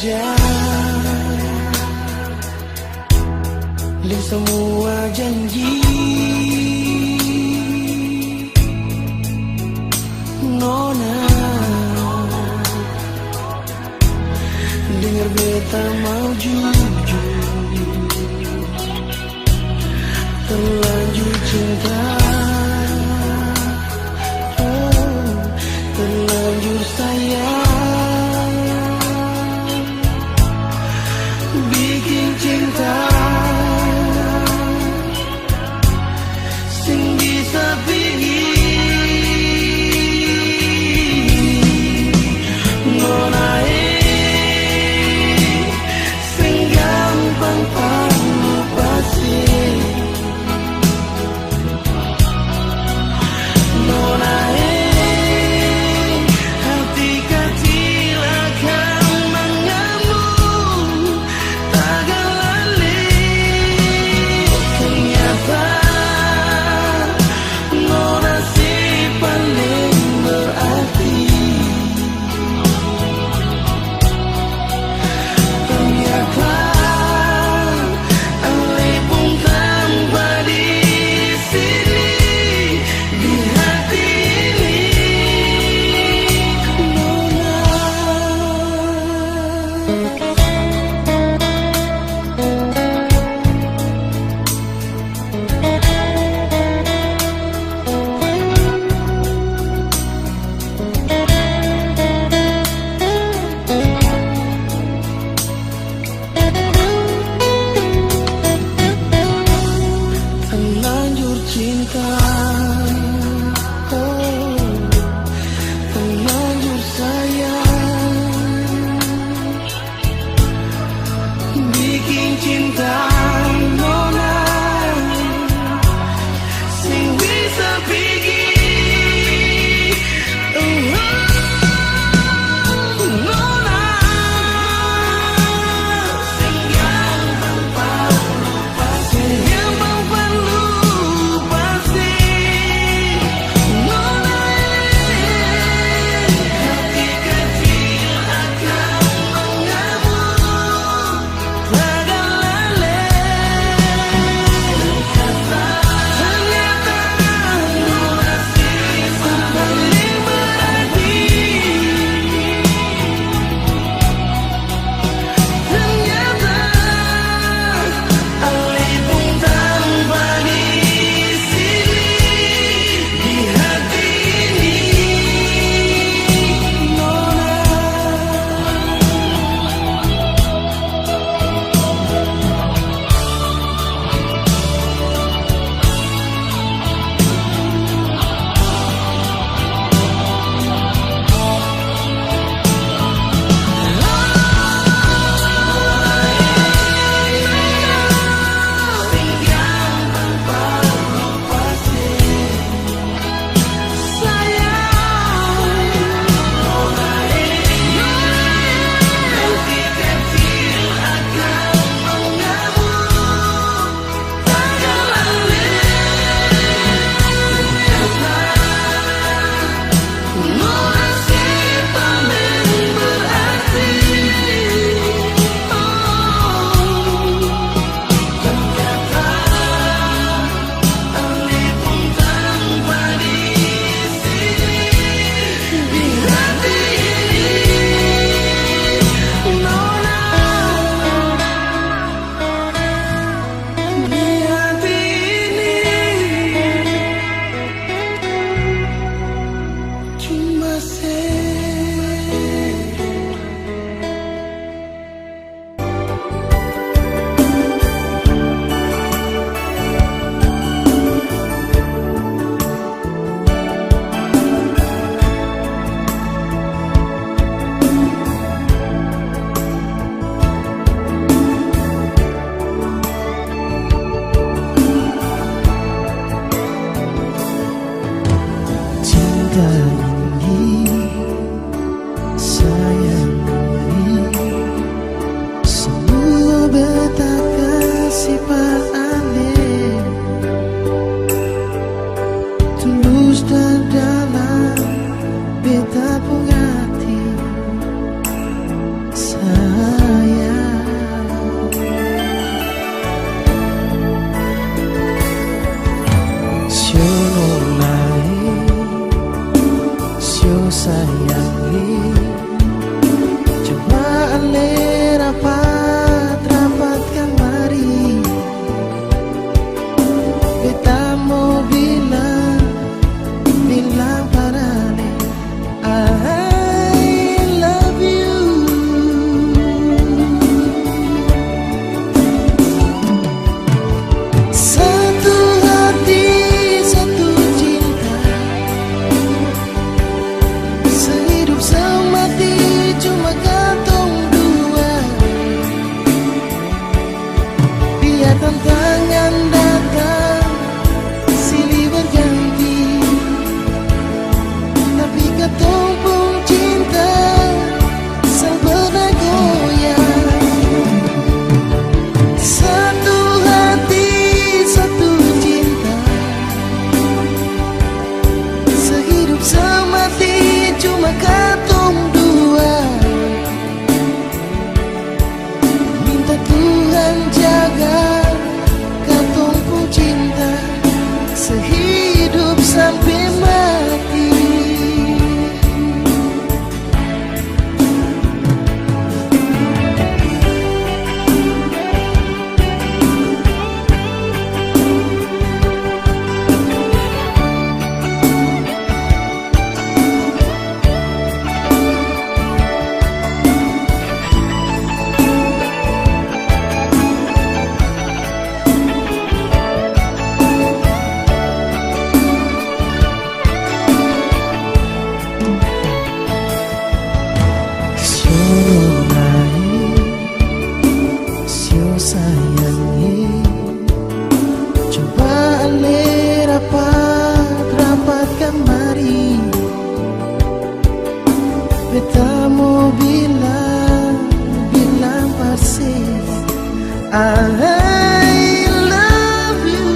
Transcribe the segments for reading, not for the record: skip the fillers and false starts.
saja di semua janji. Nona, dengar beta mau jujur, terlanjur cinta, oh, terlanjur sayang, bikin cinta sing bisa pergi. Nona, sing gampang palu pasti. Nona, hati kecil akan mengamuk takkan lali. Ternyata Nona si paling berarti. Ternyata Ale pun tanpa di sini di hati ini. Nona, terlanjur cinta, oh, terlanjur sayang, bikin cinta. Nona, sing bisa pergi. Nona, sing gampang palu pasti. Gampang palu pasti. Nona, hati kecil akan mengamuk takkan lali. Ternyata Nona si paling berarti. Ternyata Ale pun tanpa di sini di hati ini. Nona, sing gampang palu pasti. Sayang, Nona, hati kecil akan mengamuk takkan lali. Nona si paling berarti. Ternyata Ale pun tanpa di sini di hati ini. Nona, di hati ini cuma cinta ini sayangi, coba ale rapatkan mari. Beta mau bilang parane I love you. Satu hati, satu cinta, sehidup semati cuma katong dua. Biar tantangan datang silih berganti, tapi katong pun cinta sang pernah goyah. Satu hati, satu cinta, sehidup semati cuma katong dua. Minta Tuhan jaga katong pun cinta sehidup sampai mati. Sayangi, coba ale rapatkan mari. Beta mau bilang persis I love you.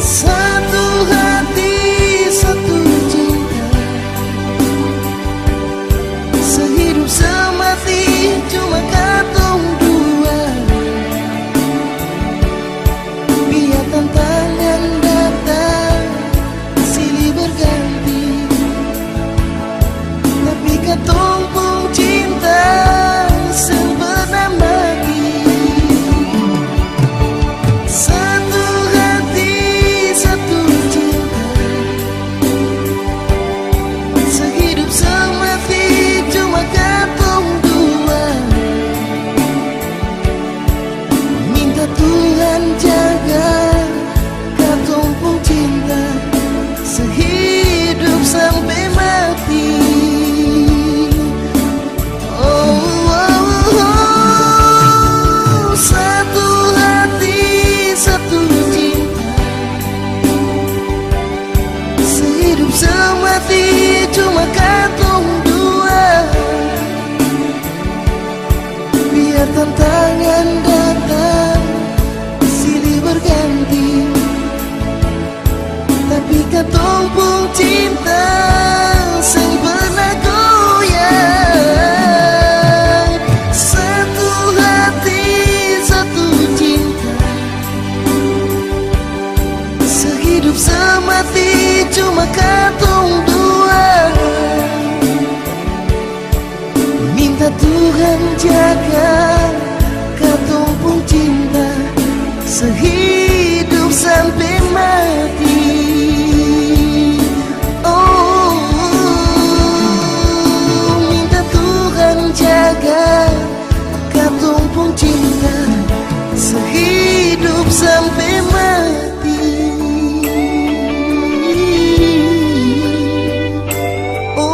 Satu hati, satu cinta, sehidup semati cuma katong dua. Biar tantangan datang silih berganti, tapi katong pun cinta sempurna mati. Satu hati, satu cinta, sehidup semati cuma katong dua. Minta Tuhan jaga katong pun cinta sehidup sampai mati. Oh, oh, oh. Satu hati, satu cinta, sehidup semati cuma katong dua. Biar tantangan datang silih berganti, tapi katong pun cinta sang pernah goyah. Satu hati, satu cinta, sehidup semati cuma katong dua. Minta Tuhan jaga katong pun cinta sehidup sampai mati. Oh, minta Tuhan jaga katong pun cinta sehidup sampai mati. Oh.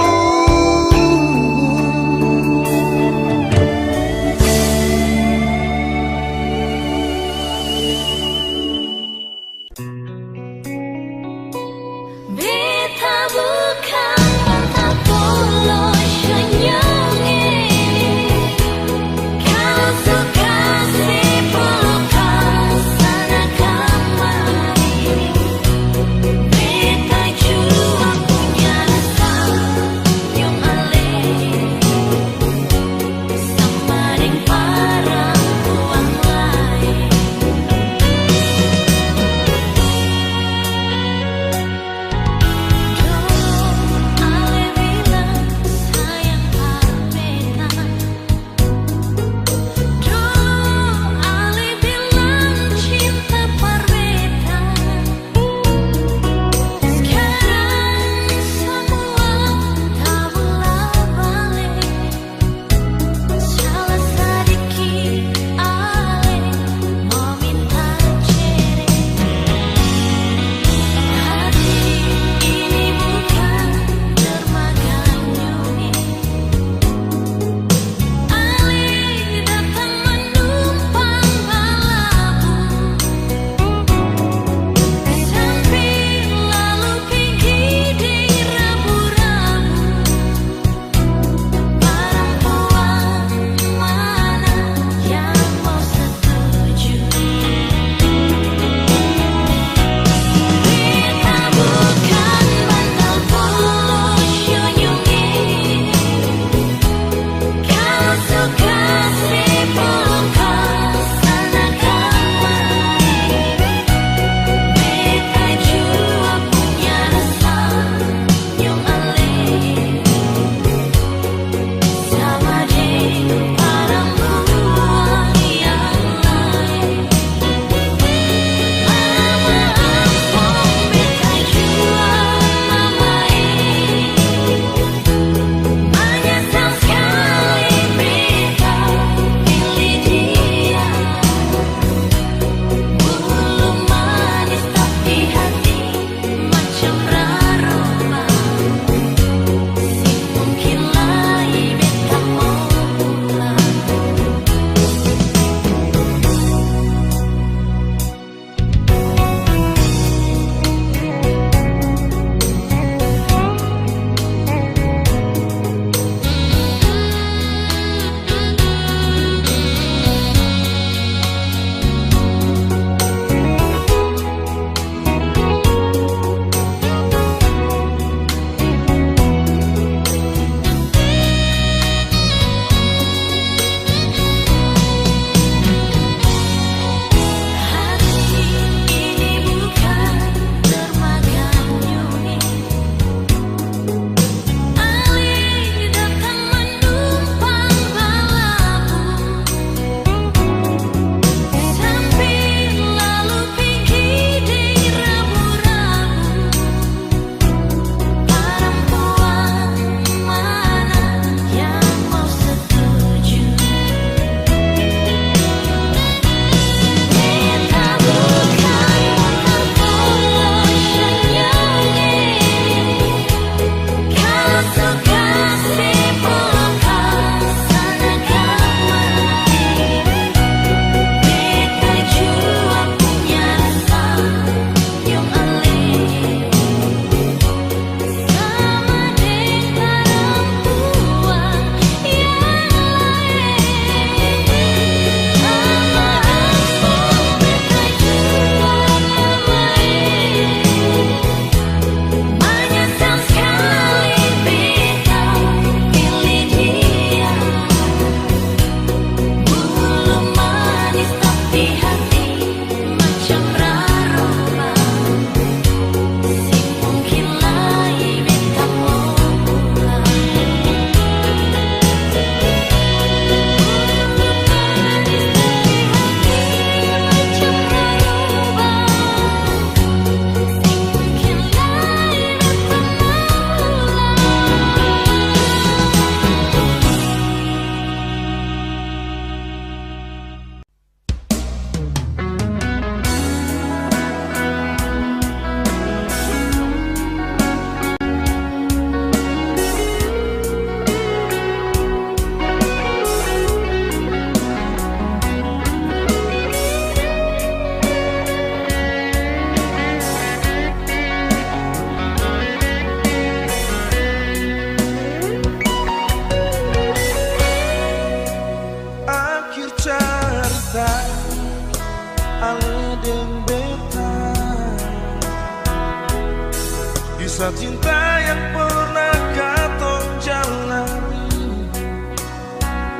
Kisah cinta yang pernah katong jalani,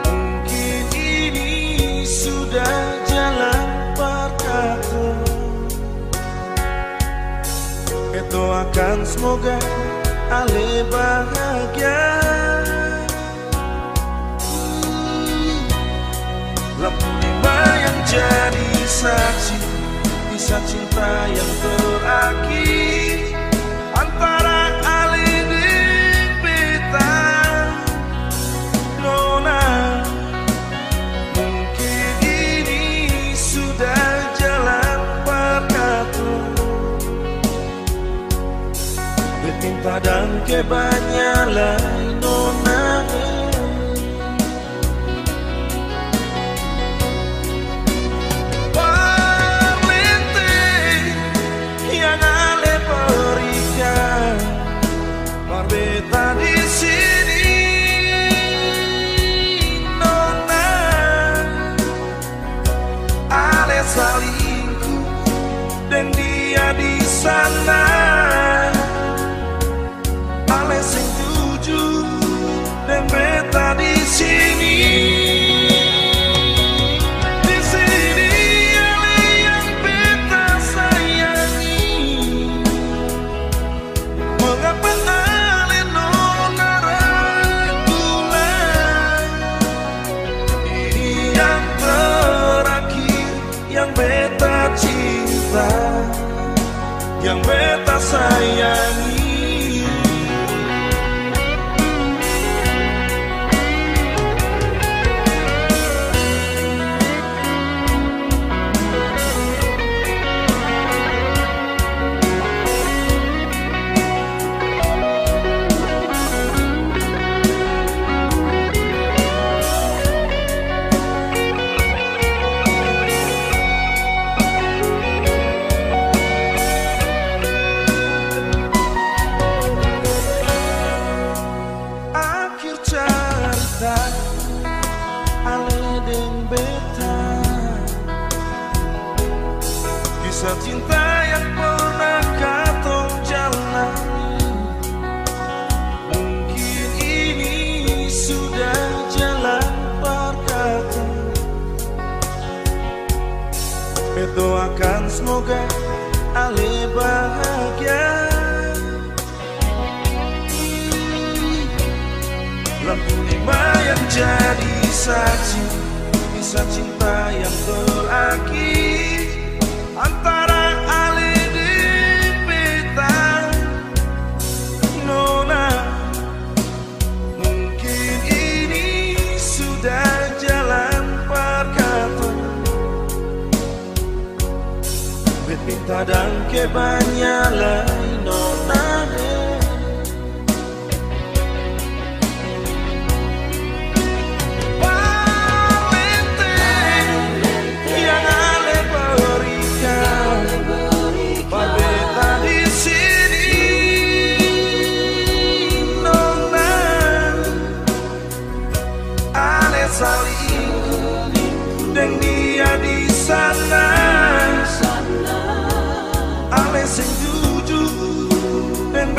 mungkin ini sudah jalan berkata. Itu akan semoga ale bahagia. Lampu lima yang jadi saksi kisah cinta yang terakhir antara ale dan beta. Nona, mungkin ini sudah jalan berkata. Minta dan kebanyakan nona, perlente yang ale berikan, berbeda di sini nona, ale salingkuh dan dia di sana. Ale sing jujur dan beta di sini. Di sini ale yang beta sayangi. Mengapa ale nona ragulah? Ini yang terakhir yang beta cinta, yang beta sayangi. Kisah cinta yang pernah katong jalani, mungkin ini sudah jalan berkata. Berdoakan semoga ale bahagia. Lampu lima yang jadi saksi kisah cinta yang terakhir antara ale dan beta. Nona, mungkin ini sudah jalan berkata. Bet minta dan kebanyakan nona, salingkuh dan dia di sana. Ale sing jujur dan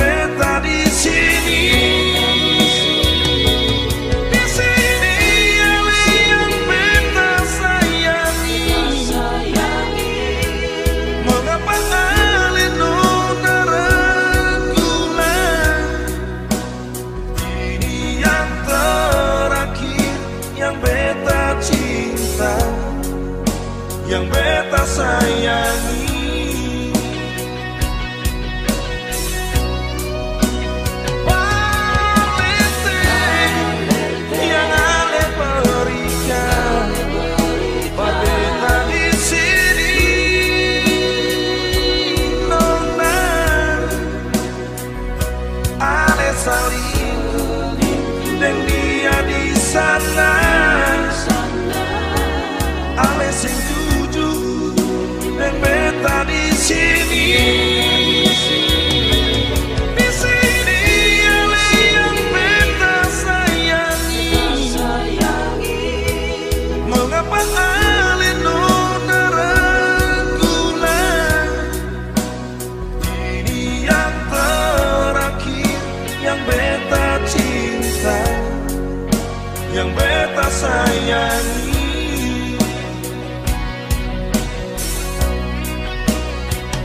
sayangi.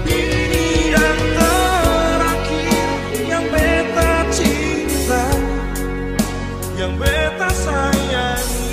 Ini yang terakhir yang beta cinta, yang beta sayangi.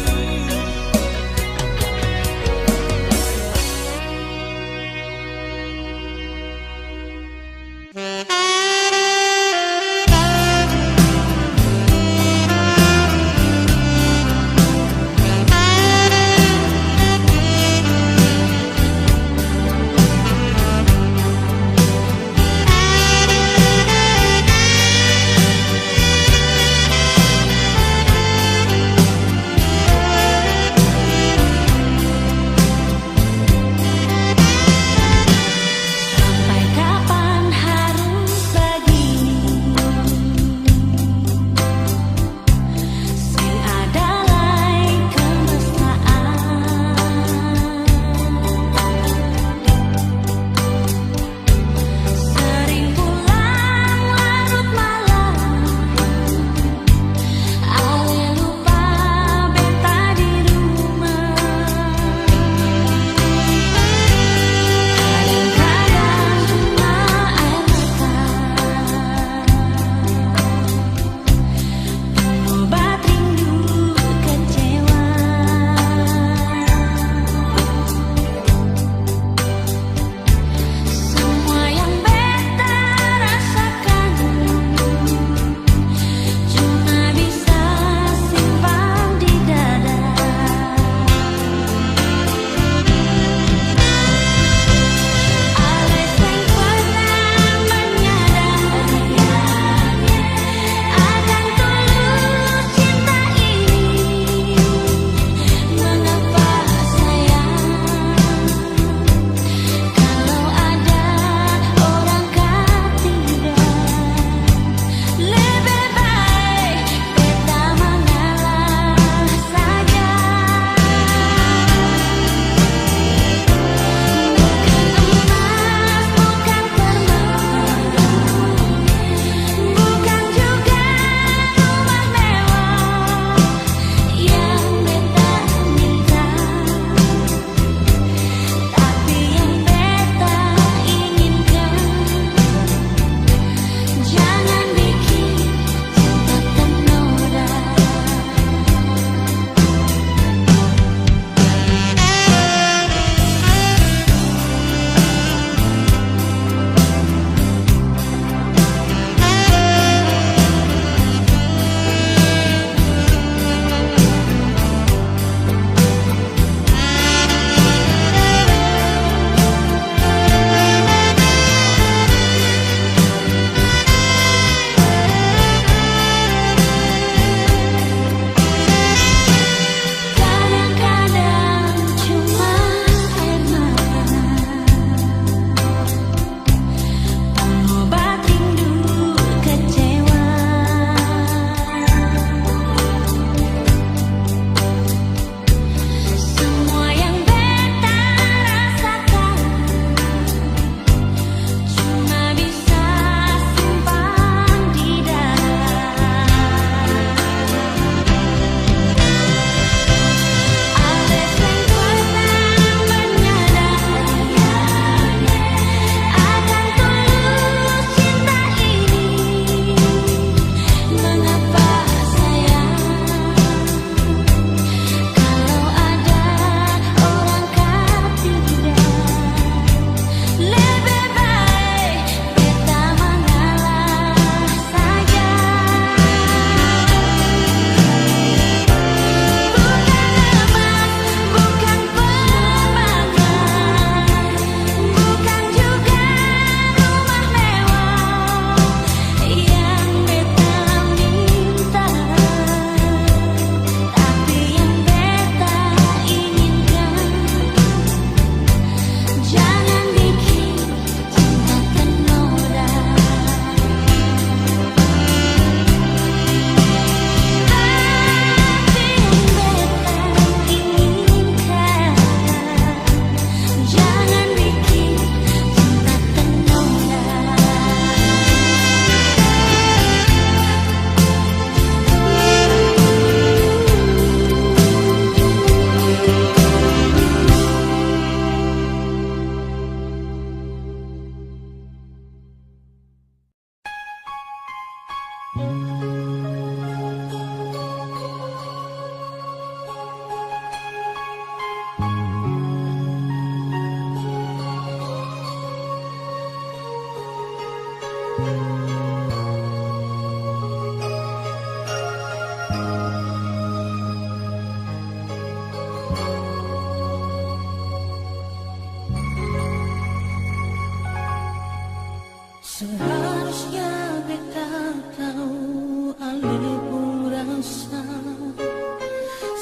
Seharusnya beta tahu alih pun rasa,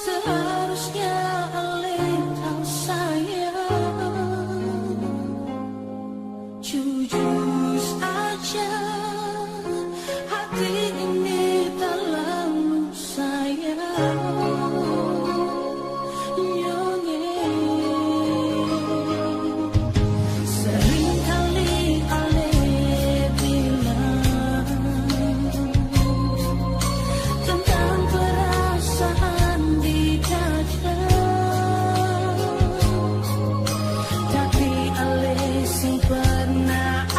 seharusnya alih tahu sayang. Jujur saja hati ini dalam sayang. Pernah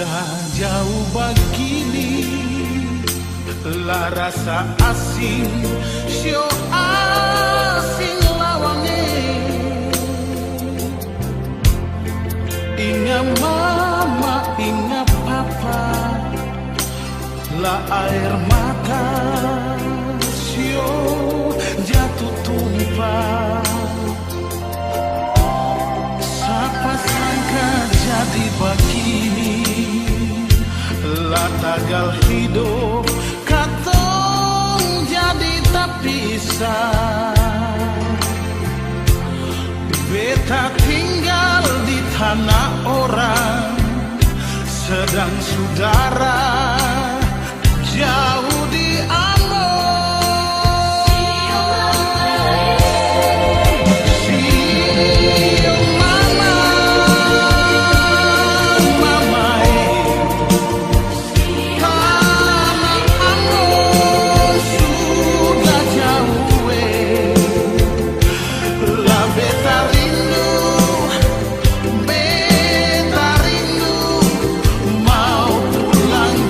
Sudah jauh begini lah rasa asing, sio asing lawange. Ingat mama, ingat papa, lah air mata sio jatuh tumpah. Siapa sangka jadi begini, lah tagal hidup katong jadi tak bisa. Beta tinggal di tanah orang, sedang saudara jauh di pulang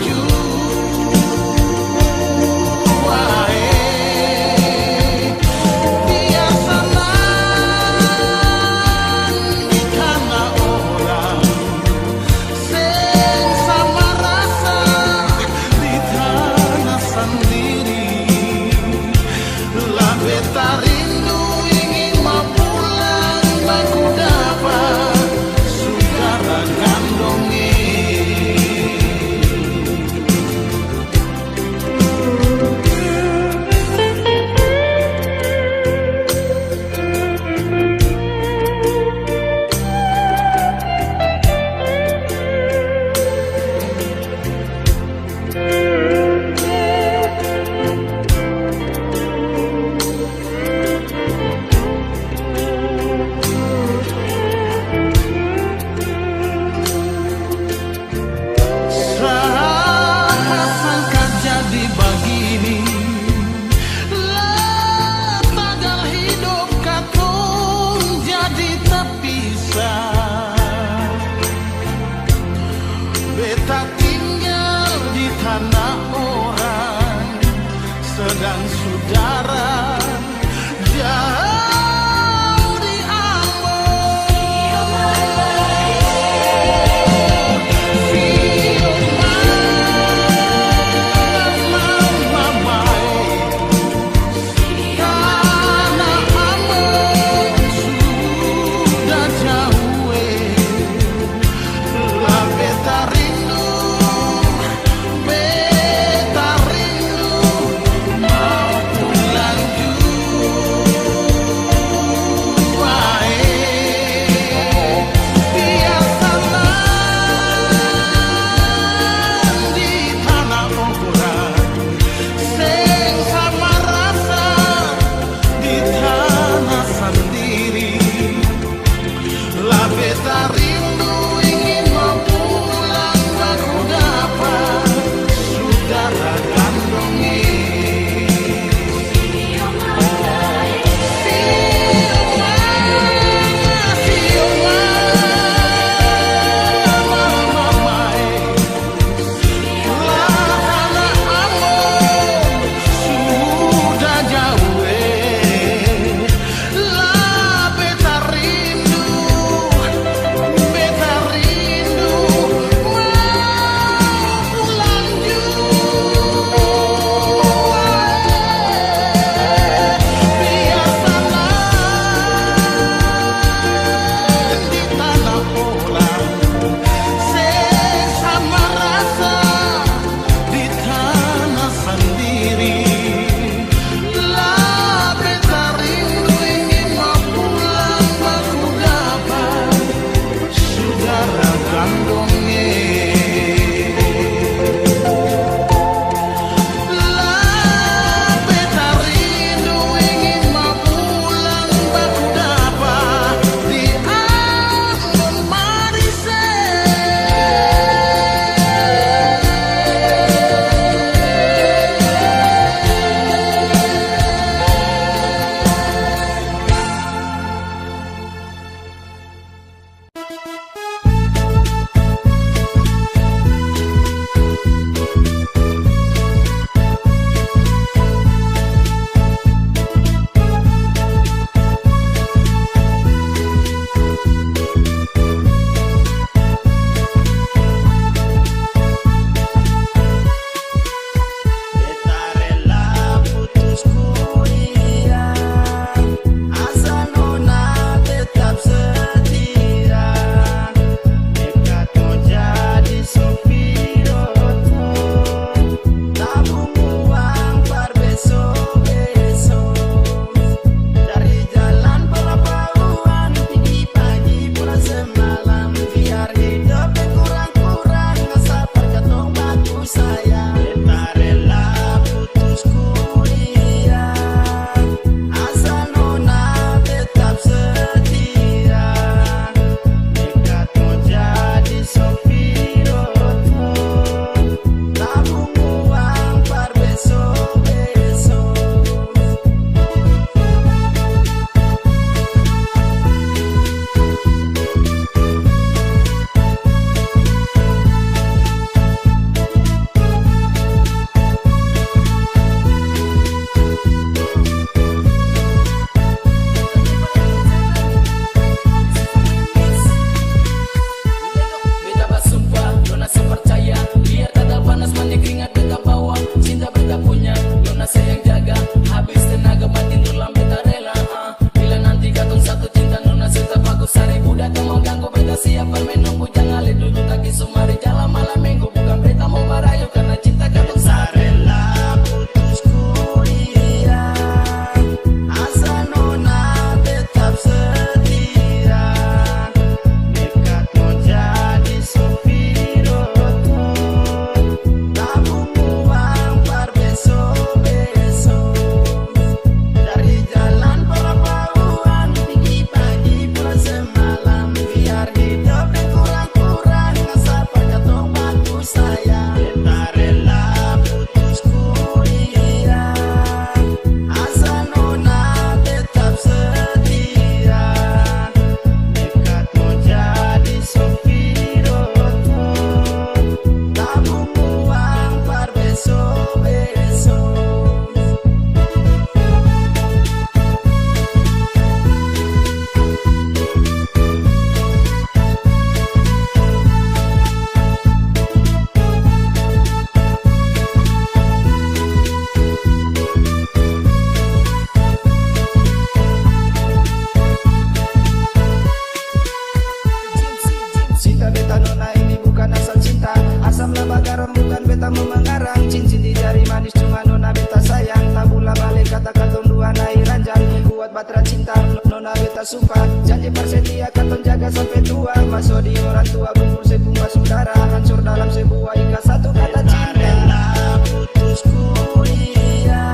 Patra cinta nona beta sumpah janji bersedia katon jaga sampai tua. Masuk di orang tua kumpul sebuah saudara hancur dalam sebuah ikat satu kata cinta. Putus kuliah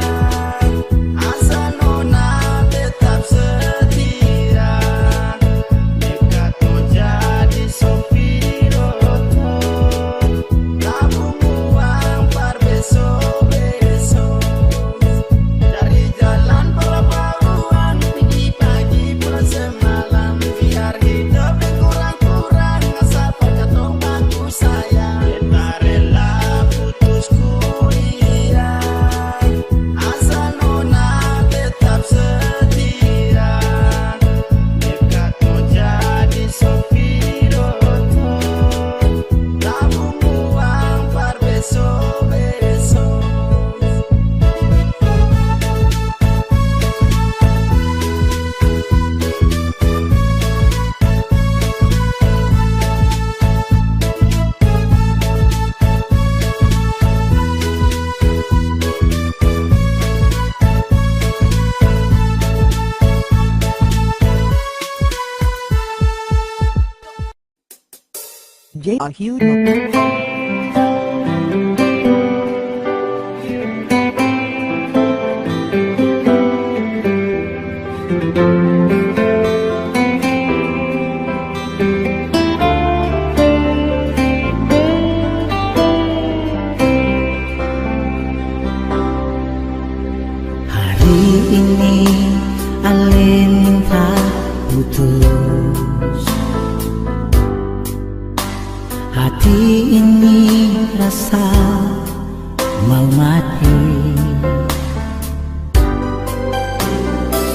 asal nona tetap setia. Dekat kau jadi sopir oto, tabung uang par besok-besok. Dari jalan Pelabuhan pagi-pagi pulang semalam, biar hidup kurang-kurang asal perkatong aku sayang. Beta rela putus kuliah asal nona tetap setia. Dekat kau jadi sopir oto, tabung uang par besok-besok. J. A huge Hari ini Alen minta putus. Hati ini rasa mau mati.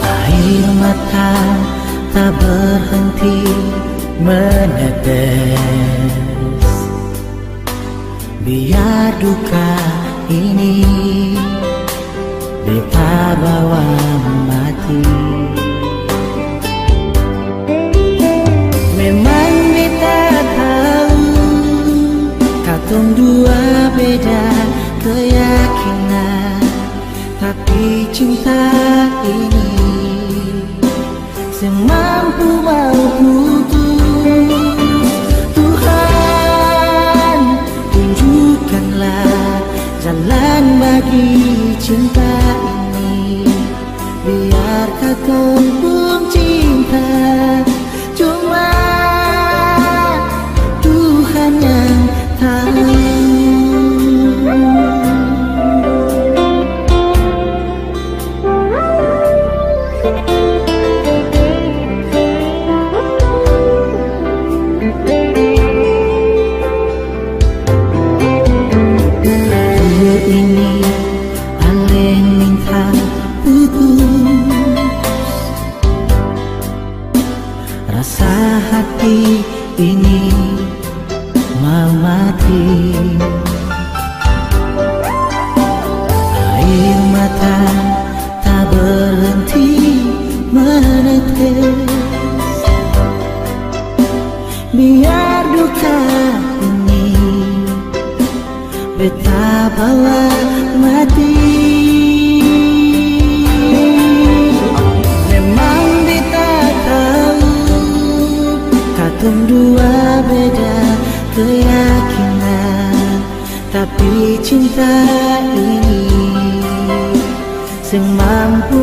Air mata tak berhenti menetes. Biar duka ini beta bawa mati. Memang beta tahu katong dua beda keyakinan, tapi cinta ini semampu mau putus. Tuhan tunjukkanlah jalan bagi cinta ini, biar katong pun cinta. Cuma Tuhan yang tahu. Hari ini Alen minta putus. Rasa hati ini mau mati. Air mata tak berhenti menetes. Biar duka ini beta bawa mati. Memang beta tahu katong dua beda keyakinan, tapi cinta ini sing mampu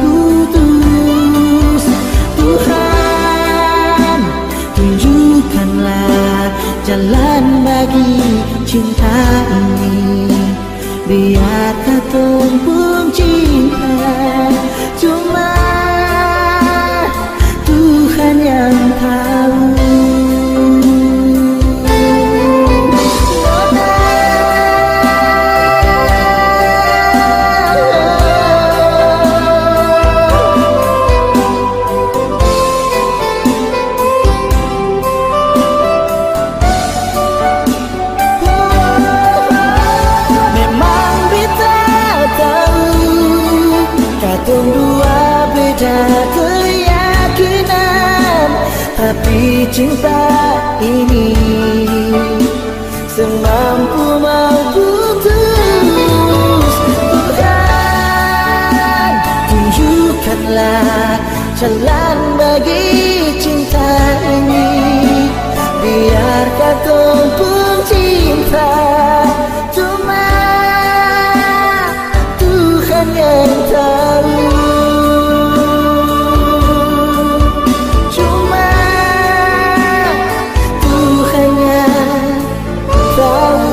putus. Tuhan tunjukkanlah jalan bagi cinta ini, biar katong pun cinta. Cuma Tuhan yang tahu. Memang beta tahu katong dua beda keyakinan, tapi cinta ini semampu mau putus. Tuhan tunjukkanlah Tuhan bagi cinta ini. Biar katong pun cinta, cuma Tuhan yang tahu. Cuma Tuhan yang tahu.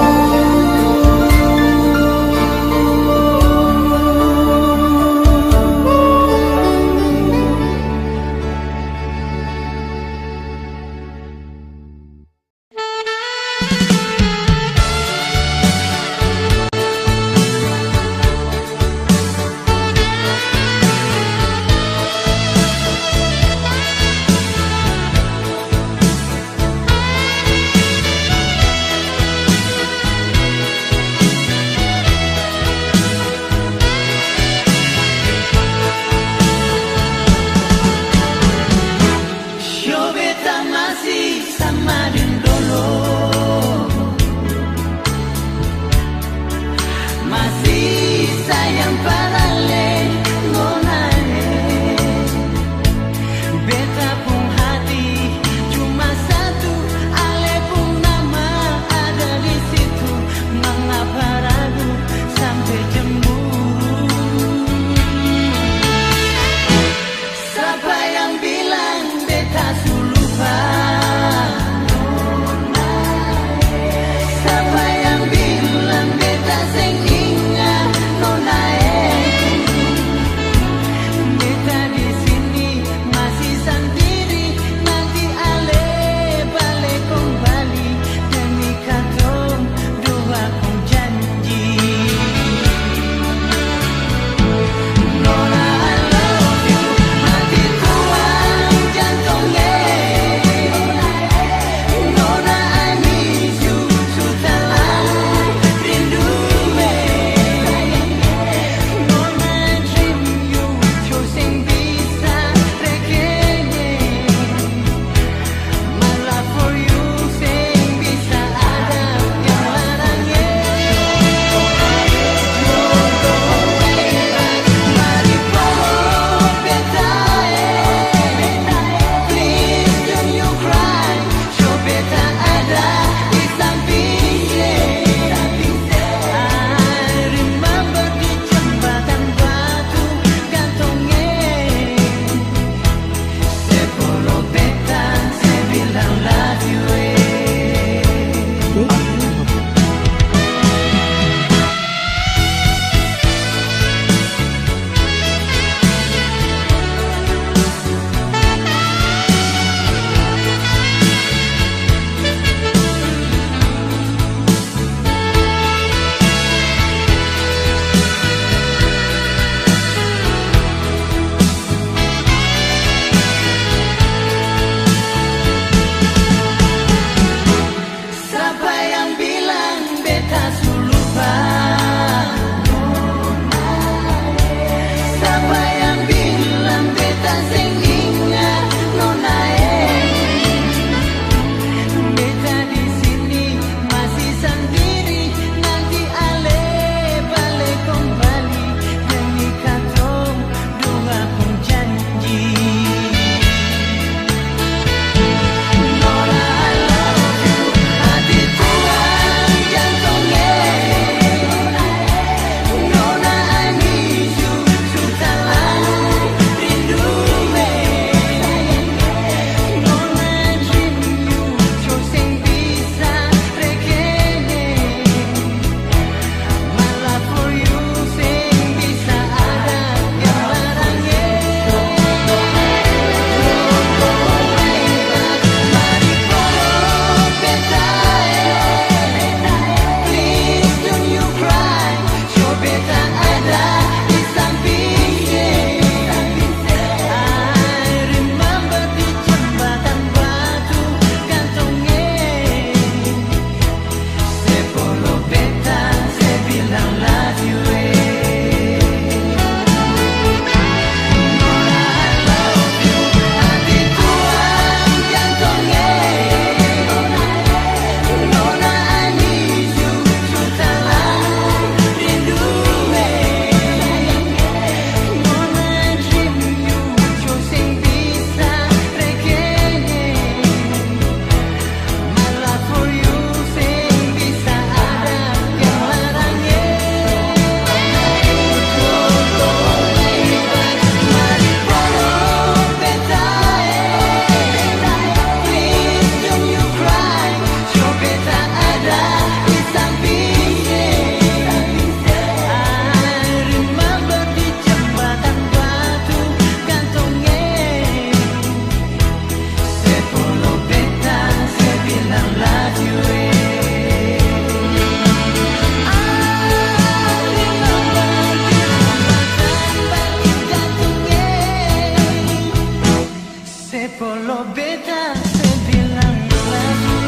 Sepolo beta sebilang lagu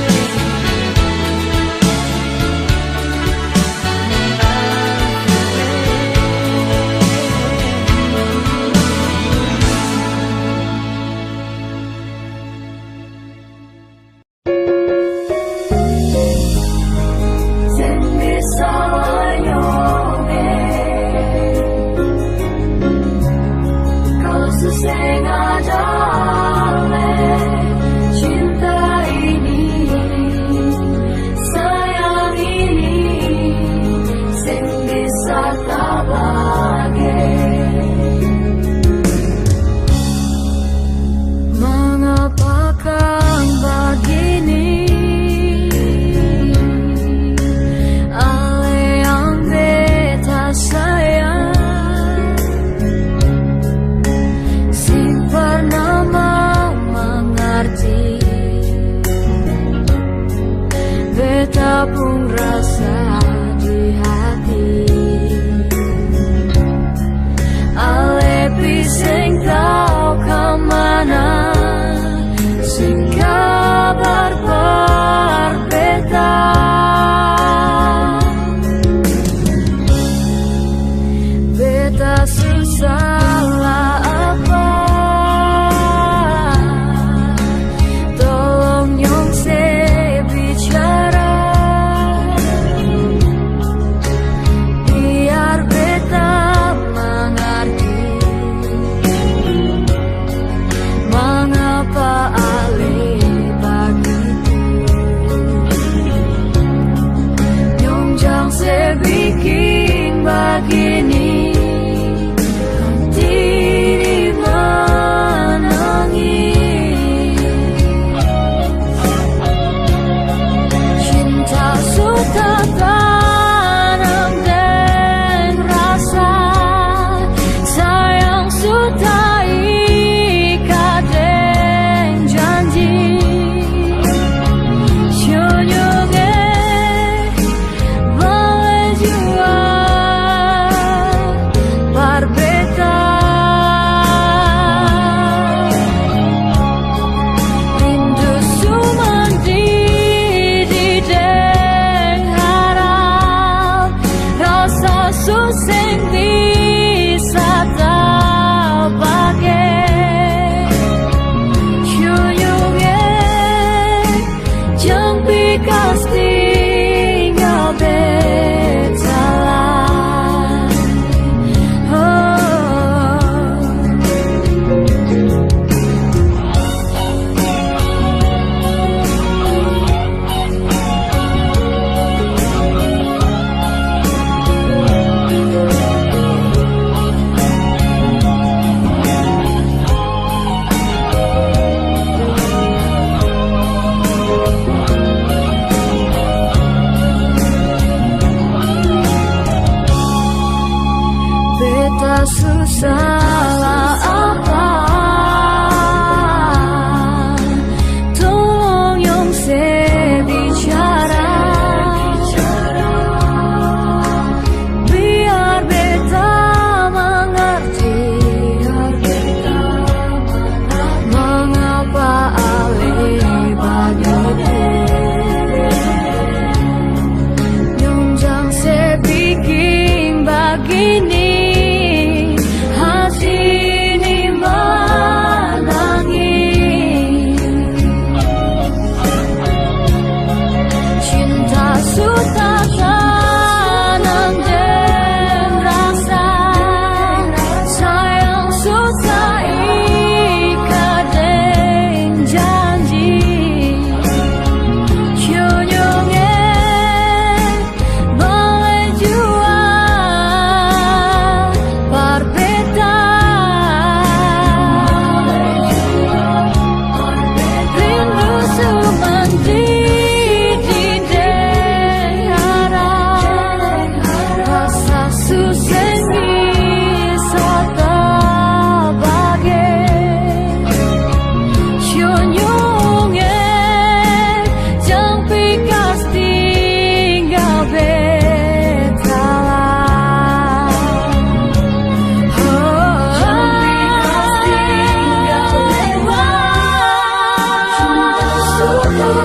Sengaja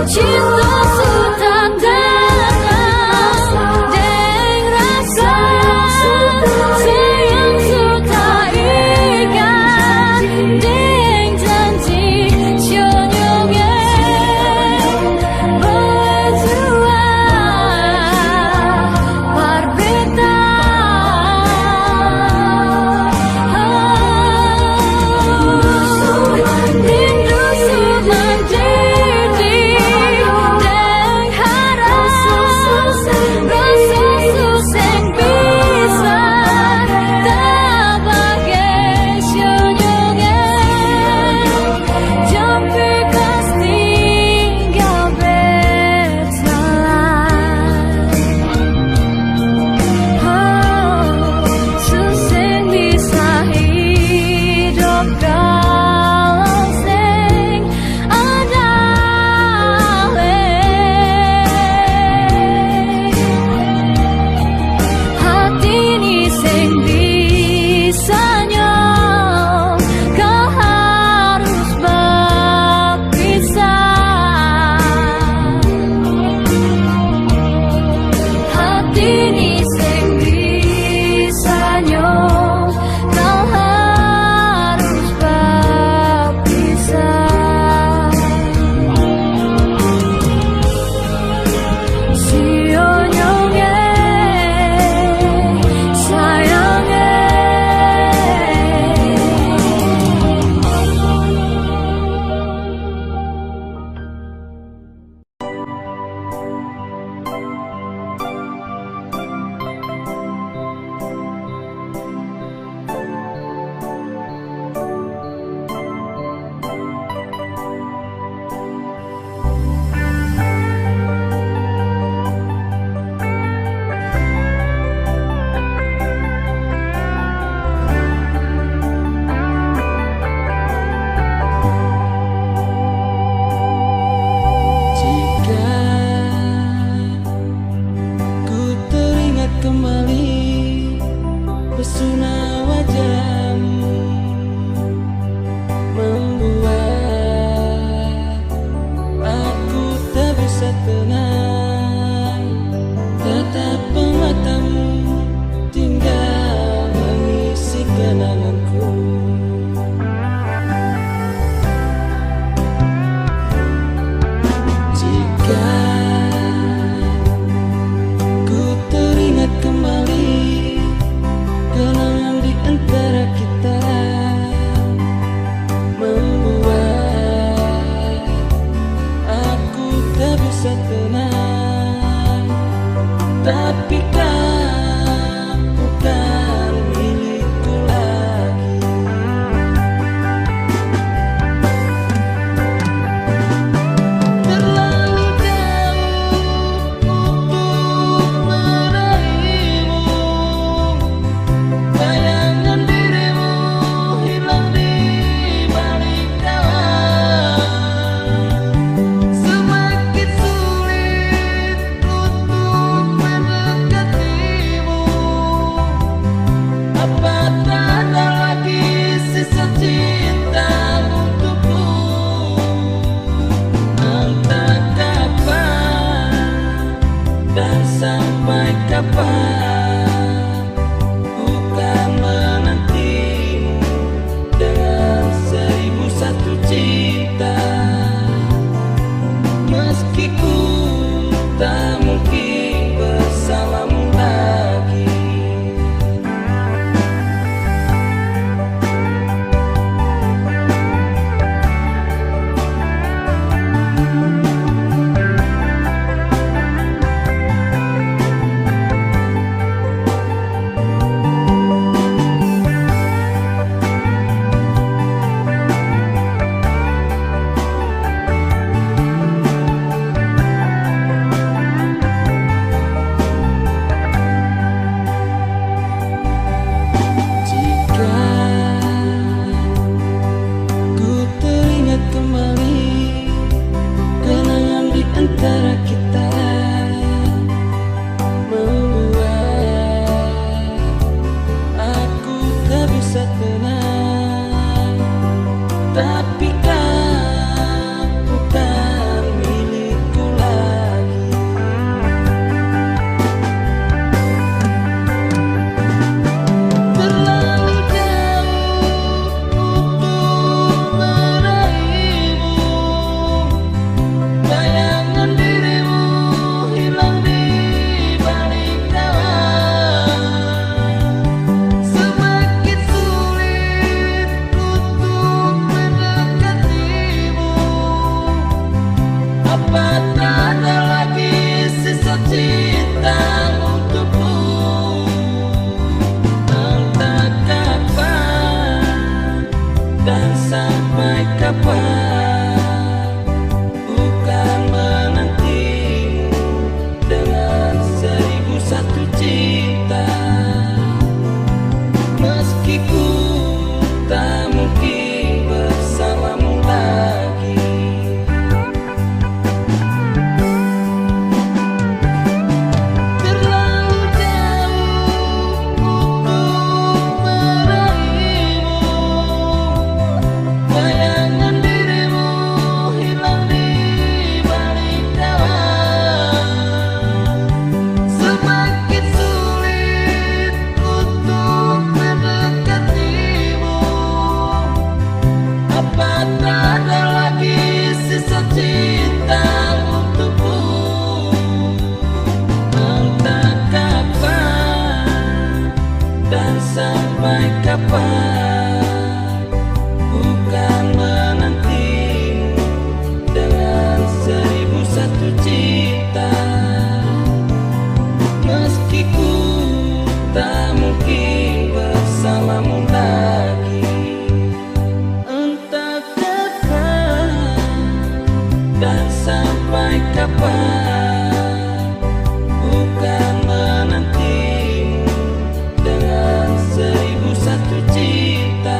cinta sudah datang deng rasa sayang sudah ikat deng janji senyumnya berdua berbeda rindu menjadi deng harap rasa susah bisa tak bagai senyumnya jampi kas tinggal berjalan susah bisa hidup kalau sing ada hati ini sing bisanya kau harus berpisah hati ini sing bisanya kau harus berpisah sionya sayangnya jika ku teringat kembali pesona wajahmu membuat aku tak bisa tenang tatap matamu tinggal mengisi kenanganku jika ku teringat kembali kenangan di antara kita membuat aku tak bisa tenang tapi kau bukan milikku lagi terlalu jauh untuk meraihmu bayangan dirimu hilang di balik kawan semakin sulit untuk mendekatimu apa tak ada lagi sisa cinta untukku entah kapan dan sampai kapan bukan menantimu dengan 1001 cinta meski ku tak mungkin bersamamu lagi tapi kau bukan milikku kapan, bukan menantimu dengan 1001 cinta. Meski ku tak mungkin bersamamu lagi, terlalu jauh untuk meraihmu. Bayangan dirimu hilang di balik daun. Semakin sulit untuk mendekatimu. Apa tak ada lagi sisa cinta untukku? Entah kapan dan sampai kapan, bukan menantimu dengan 1001 cinta. Meski ku tak mungkin bersamamu lagi, entah kapan dan sampai kapan, bukan menantimu dengan 1001 cinta.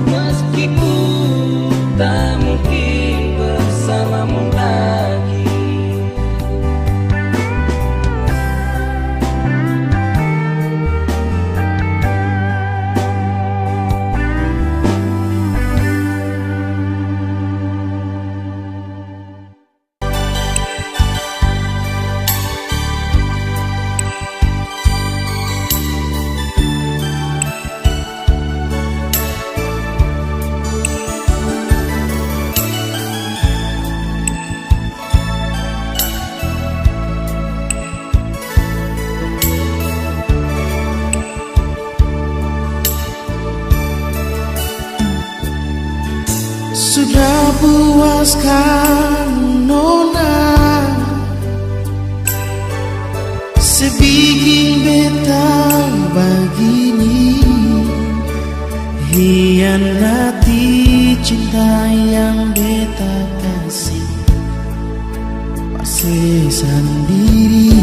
Meski ku tak mungkin bersamamu lagi. Sudah puaskah nona sebikin beta begini, hianati cinta yang beta kasih masih sendiri.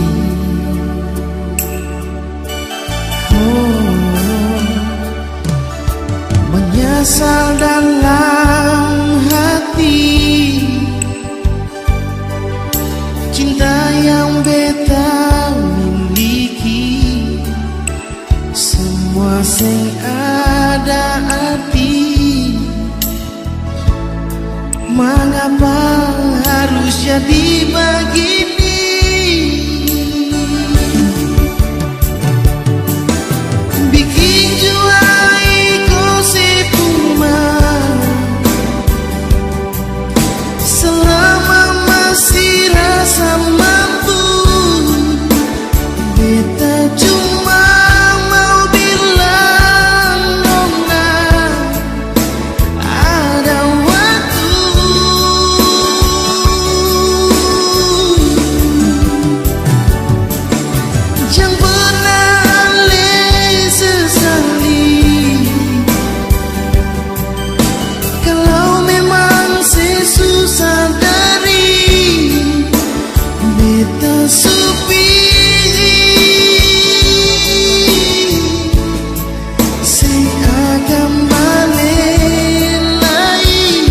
Menyesal dalam hati cinta yang beta miliki, semua sing ada arti. Mengapa harus jadi begini? Bikin jua selama masih rasa mampu, beta cuma mau bilang nona ada waktu. Jangan pernah sesali kalau memang sesusah dari beta supiri, saya akan balik lagi.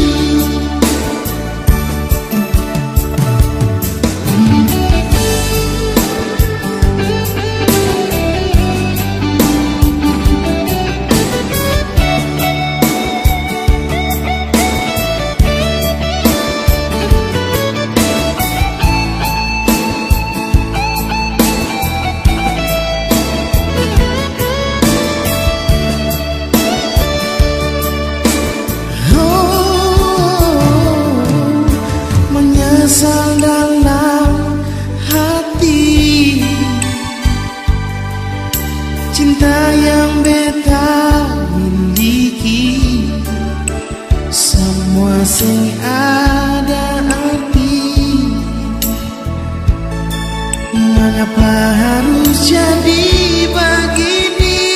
Menyesal dalam hati cinta yang beta miliki, semua sing ada arti. Mengapa harus jadi begini?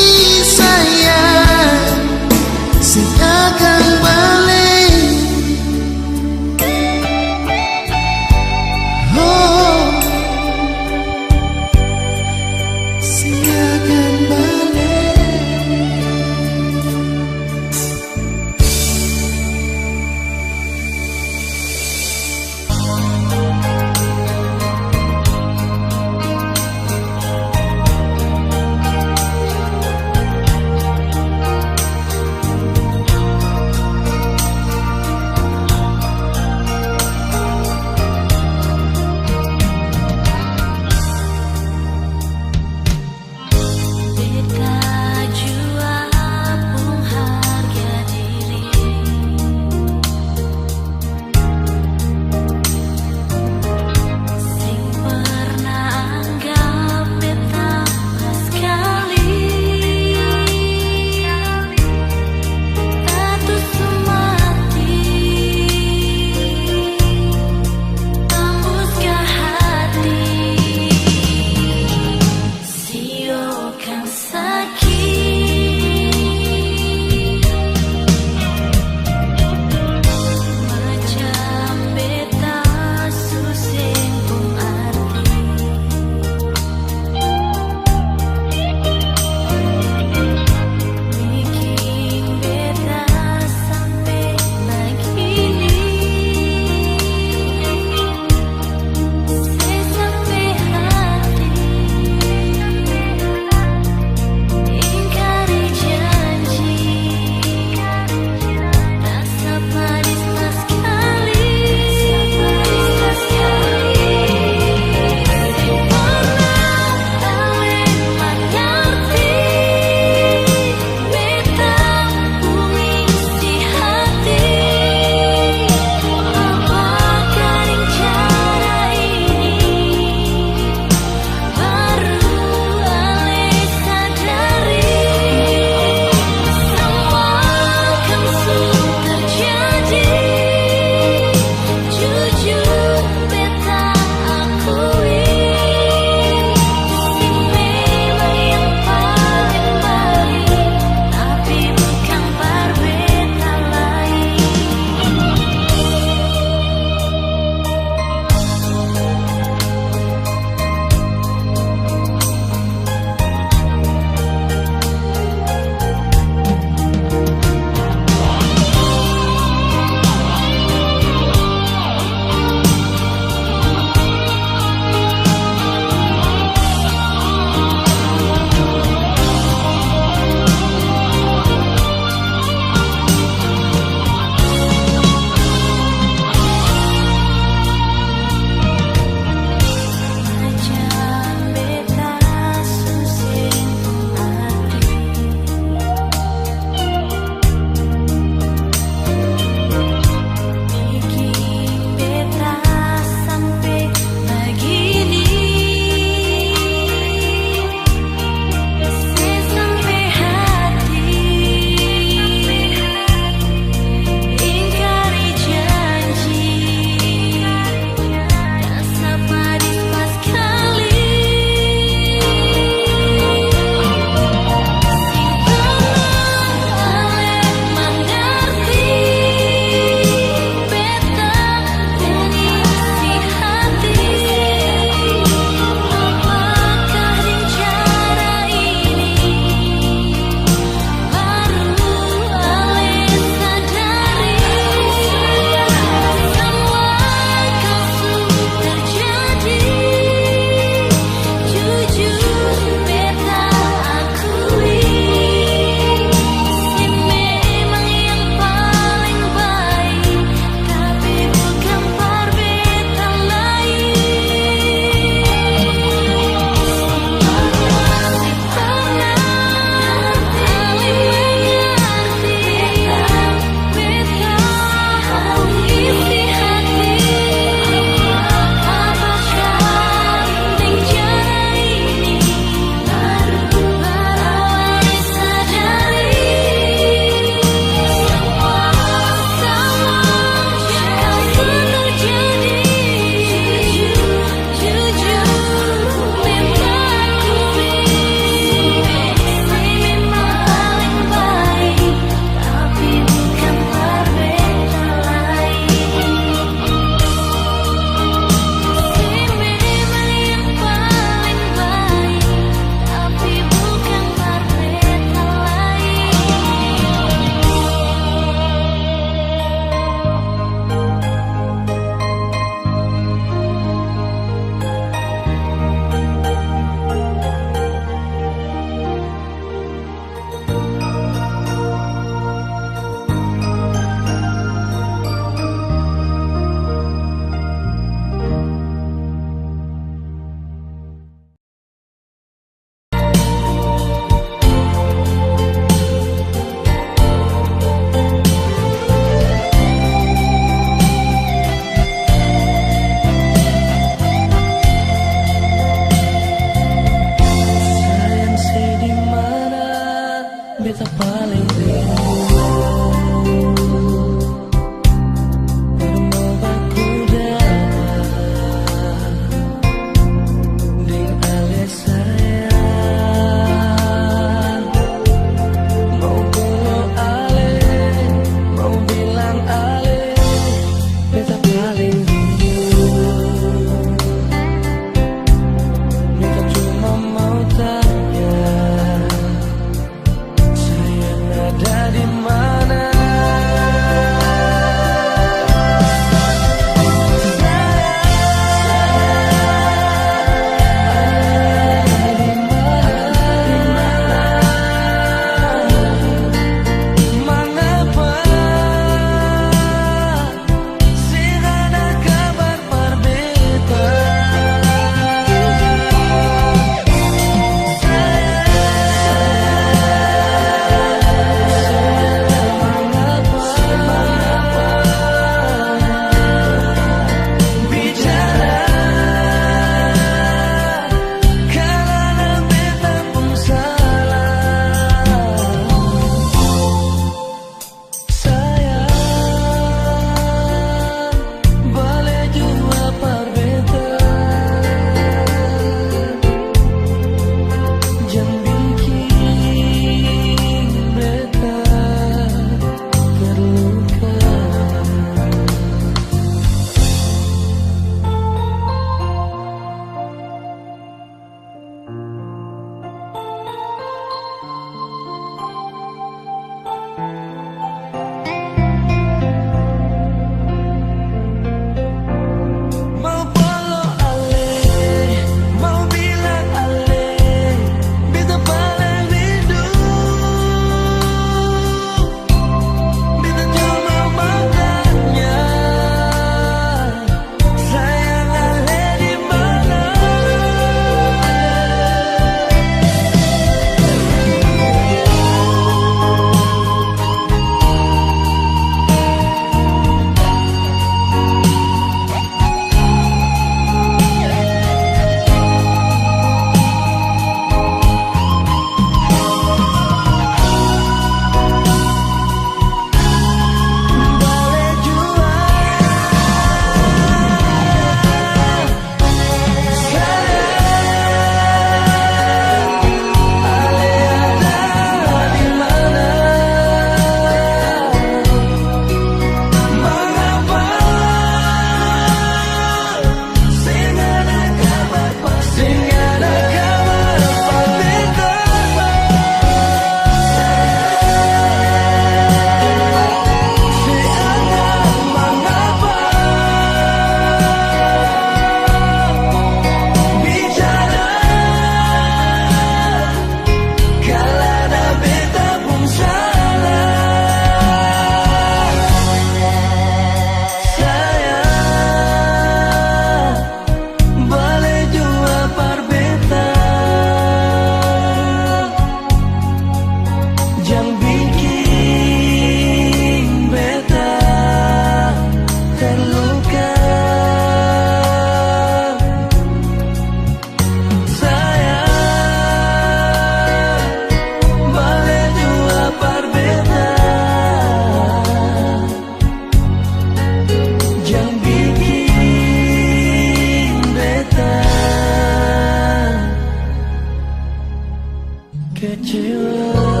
kecewa.